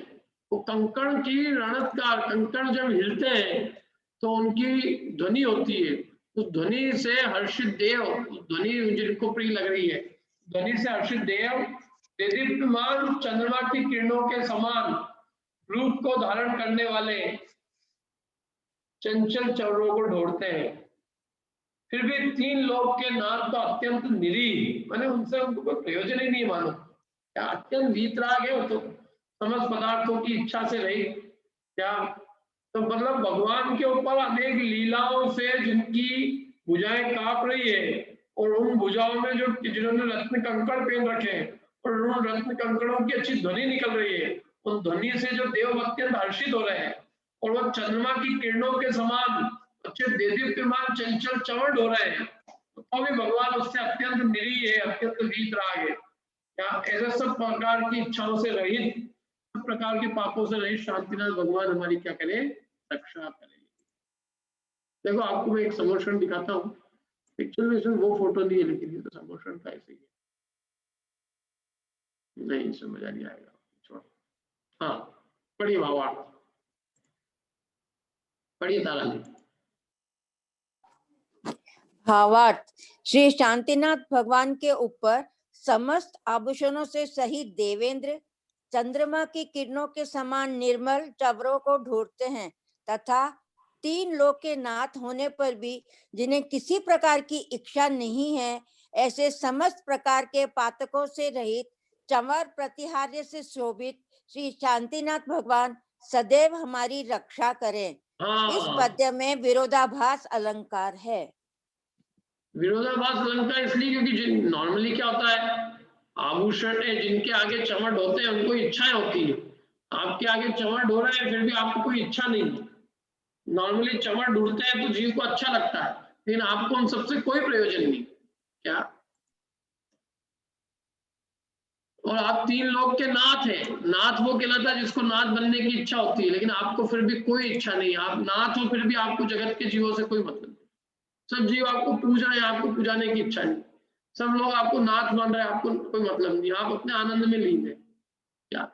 वो कंकण की रणत्कार, कंकण जब हिलते हैं तो उनकी ध्वनि होती है, उस ध्वनि से हर्षित देव, ध्वनि जिनको प्रिय लग रही है, ध्वनि से हर्षित देव देदीप्यमान चंद्रमा की किरणों के समान रूप को धारण करने वाले चंचल चवरों को ढूंढते हैं। फिर भी 3 लोक के नाथ तो अत्यंत निरीह, माने उनसे उनको कोई प्रयोजन ही नहीं मानो, क्या अत्यंत वीतराग है, वो तो समस्त पदार्थों की इच्छा से रही, क्या तो मतलब भगवान के ऊपर अनेक लीलाओं से जिनकी भुजाएं कांप रही है, और उन भुजाओं में जो जिन्होंने रत्न कंकण पहन रखे हैं और उन रत्न कंकणों की अच्छी ध्वनि निकल रही है, उन ध्वनि से जो देव अत्यंत हर्षित हो रहे हैं, और वह चंद्रमा की किरणों के समान अच्छे देदीप्यमान चंचल चमड़ हो रहे हैं, तो भी भगवान उससे अत्यंत निरीह है, अत्यंत वीतराग है, क्या ऐसे सब प्रकार की इच्छाओं से रहित, सब प्रकार के पापों से रहित शांतिनाथ भगवान हमारी क्या करे, रक्षा करे। देखो आपको मैं एक समोषण दिखाता हूँ, पिक्चर में इसमें वो फोटो नहीं है, लेकिन ये तो समोषण का ऐसे ही है, नहीं समझ आ नहीं आएगा, हाँ पढ़िए भावार्थ। पढ़िए तारा जी। भावार्थ, श्री शांतिनाथ भगवान के ऊपर समस्त आभूषणों से सहित देवेंद्र चंद्रमा की किरणों के समान निर्मल चवरों को ढूंढते हैं तथा 3 लोक के नाथ होने पर भी जिन्हें किसी प्रकार की इच्छा नहीं है, ऐसे समस्त प्रकार के पातकों से रहित चंवर प्रतिहार्य से शोभित श्री शांतिनाथ भगवान सदैव हमारी रक्षा करें। इस पद्य में विरोधाभास अलंकार है। विरोधाभास अलंकार इसलिए क्योंकि नॉर्मली क्या होता है, आभूषण है जिनके आगे चमड़ होते हैं उनको इच्छाएं होती है। आपके आगे चमड़ ढो रहे हैं फिर भी आपको कोई इच्छा नहीं है। नॉर्मली चमड़ ढूंढते हैं तो जीव को अच्छा लगता है, लेकिन आपको उन सबसे कोई प्रयोजन नहीं। क्या? और आप 3 लोग के नाथ हैं। नाथ वो कहलाता है जिसको नाथ बनने की इच्छा होती है, लेकिन आपको फिर भी कोई इच्छा नहीं। आप नाथ हो फिर भी आपको जगत के जीवों से कोई मतलब नहीं। सब जीव आपको पूज रहे हैं, आपको पूजाने की इच्छा नहीं। सब लोग आपको नाथ मान रहे हैं, आपको कोई मतलब नहीं। आप अपने आनंद में लीन है। क्या?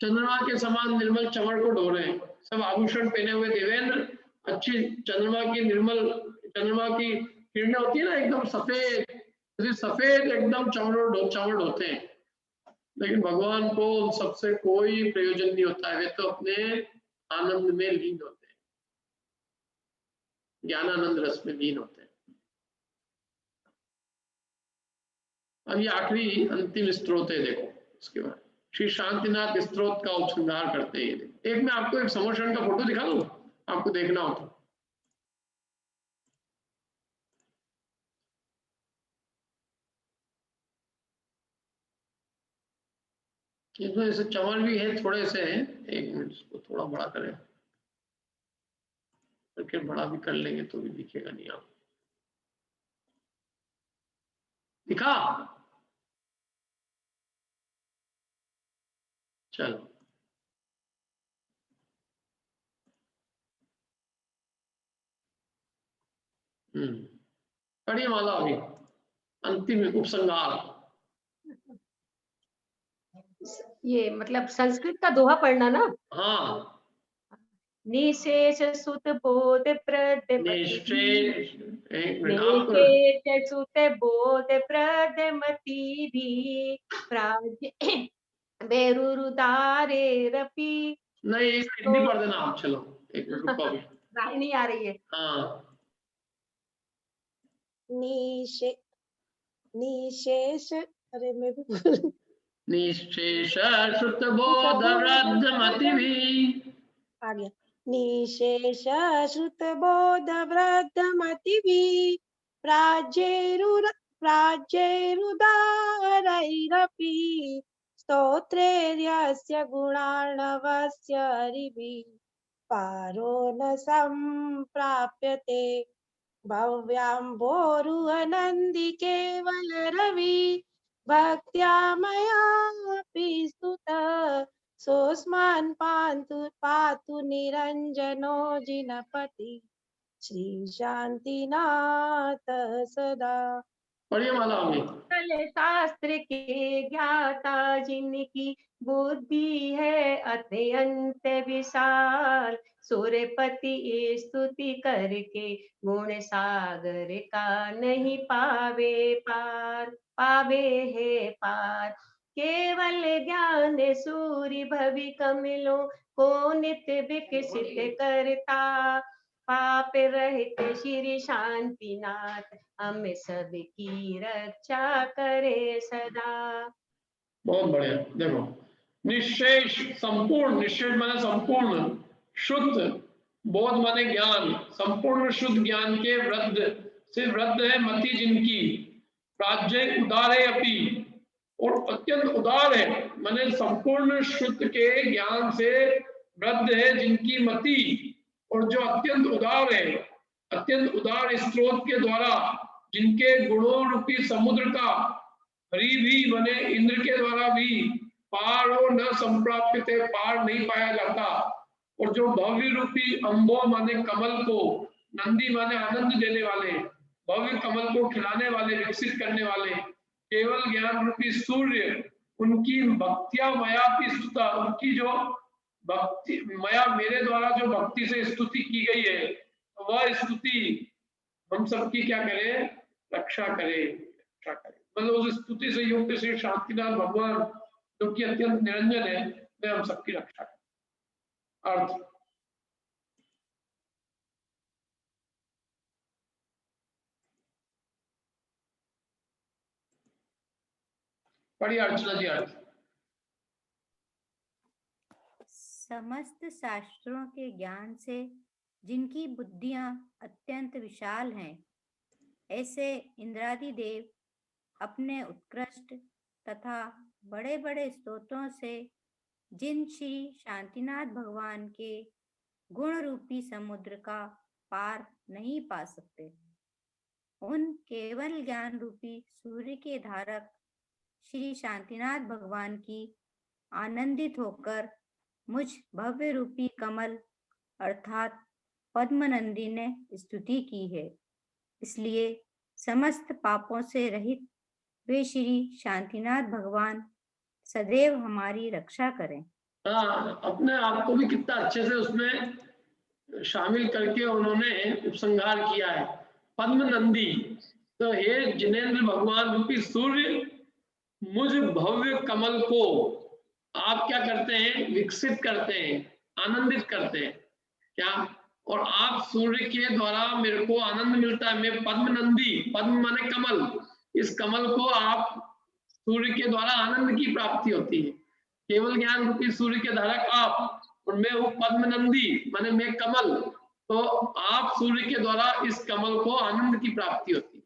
चंद्रमा के समान निर्मल चमड़ को ढो रहे हैं। सब आभूषण पहने हुए देवेंद्र, अच्छी चंद्रमा की निर्मल, चंद्रमा की किरणें होती है ना एकदम सफेद, सफेद एकदम चमड़ होते हैं। लेकिन भगवान को सबसे कोई प्रयोजन नहीं होता है। वे तो अपने आनंद में लीन होते हैं, ज्ञानानंद रस में लीन होते हैं। अब ये आखिरी अंतिम स्तोत्र है, देखो इसके बाद श्री शांतिनाथ स्तोत्र का उपसंहार करते हैं। एक मैं आपको एक समर्षण का फोटो दिखा दूं, आपको देखना हो तो। इसमें ऐसे चमन भी है, थोड़े से हैं। एक मिनट इसको थोड़ा बड़ा करें, करके बड़ा भी कर लेंगे तो भी दिखेगा नहीं। आप दिखा? चलो पढ़िए माला अभी अंतिम उपसंहार। ये मतलब संस्कृत का दोहा पढ़ना ना? हाँ। निशेष सुत बोध प्रदमति भी बेरुदारे रपी। नहीं एक हिंदी पढ़ देना आप। चलो एक मिनट रुको अभी। नहीं आ रही है। हाँ। निशेष, अरे मैं भी निशेष श्रुत बोध वृद्धमति भी आ गया। निशेष श्रुत बोध वृद्धमति भी प्राज्ञैरुदारैरपि स्तोत्रेर्यस्य गुणार्णवस्य हरिभिः पारो न सम्प्राप्यते भव्याम्भोरुहनन्दी केवल रवि भक्त्या मयापि स्तुतः सोऽस्मान् पातु निरञ्जनो जिनपति श्री शांतिनाथ सदा। पढ़िए माला अभी। कल शास्त्र के ज्ञाता जिनकी बुद्धि है अत्यंत विशाल सूर्यपति स्तुति करके गुण सागर का नहीं पावे है पार। केवल ज्ञान सूर्य भवि कमलों को नित्य विकसित करता पाप रहित श्री शांतिनाथ हम सबकी रक्षा करे सदा। बहुत बढ़िया। देखो निशेष संपूर्ण, निशेष माने संपूर्ण, शुद्ध, बोध माने ज्ञान, संपूर्ण शुद्ध ज्ञान के वृद्ध से वृद्ध है मति जिनकी, प्राज्ञ उदार है अपि और अत्यंत उदार है, माने संपूर्ण शुद्ध के ज्ञान से वृद्ध है जिनकी मति, और जो अत्यंत उदार है, अत्यंत उदार स्त्रोत के द्वारा जिनके गुणों रूपी समुद्र का हरि भी बने इंद्र के द्वारा भी पार हो न संप्राप्त है, पार नहीं पाया जाता। और जो भव्य रूपी अंबो माने कमल को, नंदी माने आनंद देने वाले, भव्य कमल को खिलाने वाले, विकसित करने वाले, केवल ज्ञान रूपी सूर्य, उनकी भक्तिया मयापि स्तुता, उनकी जो भक्ति मया मेरे द्वारा जो भक्ति से स्तुति की गई है वह स्तुति हम सबकी क्या करे, रक्षा करे, रक्षा करे। मतलब उस स्तुति से युक्त श्री शांतिनाथ भगवान जो कि अत्यंत निरंजन है, वे हम सबकी रक्षा करे। अर्थ पढ़िए अर्चना जी। अर्थ समस्त शास्त्रों के ज्ञान से जिनकी बुद्धियां अत्यंत विशाल हैं, ऐसे इंद्रादि देव अपने उत्कृष्ट तथा बड़े बड़े स्तोत्रों से जिन श्री शांतिनाथ भगवान के गुण रूपी समुद्र का पार नहीं पा सकते, उन केवल ज्ञान रूपी सूर्य के धारक श्री शांतिनाथ भगवान की आनंदित होकर मुझ भव्य रूपी कमल अर्थात पद्मनंदी ने स्तुति की है। इसलिए समस्त पापों से रहित वे श्री शांतिनाथ भगवान सदैव हमारी रक्षा करें। हाँ, अपने आप को भी कितना अच्छे से उसमें शामिल करके उन्होंने उपसंहार किया है। पद्मनंदी, तो हे जिनेंद्र भगवान रूपी सूर्य, मुझ भव्य कमल को आप क्या करते हैं, विकसित करते हैं, आनंदित करते हैं क्या, और आप सूर्य के द्वारा मेरे को आनंद मिलता है। मैं पद्मनंदी, पद्म माने कमल, इस कमल को आप सूर्य के द्वारा आनंद की प्राप्ति होती है। केवल ज्ञान रूपी सूर्य के धारक आप, और मैं हूँ पद्मनंदी माने मैं कमल, तो आप सूर्य के द्वारा इस कमल को आनंद की प्राप्ति होती है।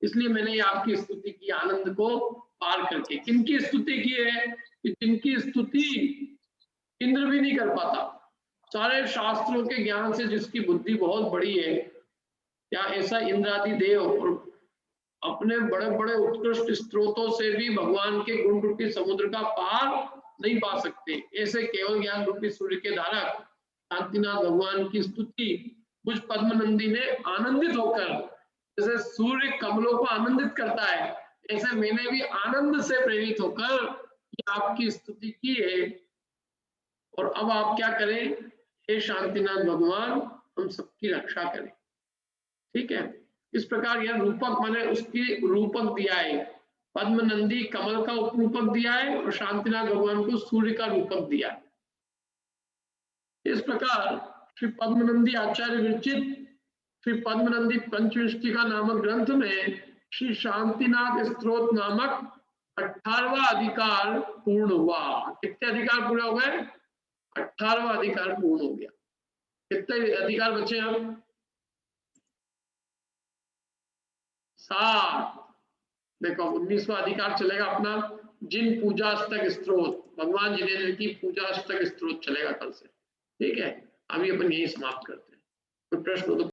इसलिए मैंने ये आपकी स्तुति की, आनंद को पार करके। किनकी स्तुति की है कि जिनकी स्तुति इंद्र भी नहीं कर पाता। सारे शास्त्रों के ज्ञान से जिसकी बुद्धि बहुत बड़ी है, क्या ऐसा इंद्रादि देव और अपने बड़े बड़े उत्कृष्ट स्त्रोतों से भी भगवान के गुण रूपी समुद्र का पार नहीं पा सकते। ऐसे केवल ज्ञान रूपी सूर्य के धारक शांतिनाथ भगवान की स्तुति मुझ पद्मनंदी ने आनंदित होकर, जैसे सूर्य कमलों को आनंदित करता है, ऐसे मैंने भी आनंद से प्रेरित होकर आपकी स्तुति की है। और अब आप क्या करें, हे शांतिनाथ भगवान हम सबकी रक्षा करें। ठीक है, इस प्रकार यह रूपक माने उसकी रूपक दिया है। पद्मनंदी कमल का उपरूपक दिया है और शांतिनाथ भगवान को सूर्य का रूपक दिया है। इस प्रकार श्री पद्मनंदी आचार्य विरचित श्री पद्मनंदी पंचविष्टिका नामक ग्रंथ में श्री शांतिनाथ स्तोत्र नामक 18वां अधिकार पूर्ण हुआ। कितने अधिकार पूरे हो गए? 18वां अधिकार पूर्ण हो गया। कितने अधिकार बचे हम? 7। देखो 19वां अधिकार चलेगा अपना जिन पूजास्तक स्तोत्र, भगवान जिनेंद्र की पूजास्तक स्तोत्र चलेगा कल से। ठीक है, अभी अपन यही समाप्त करते हैं। कोई प्रश्न हो तो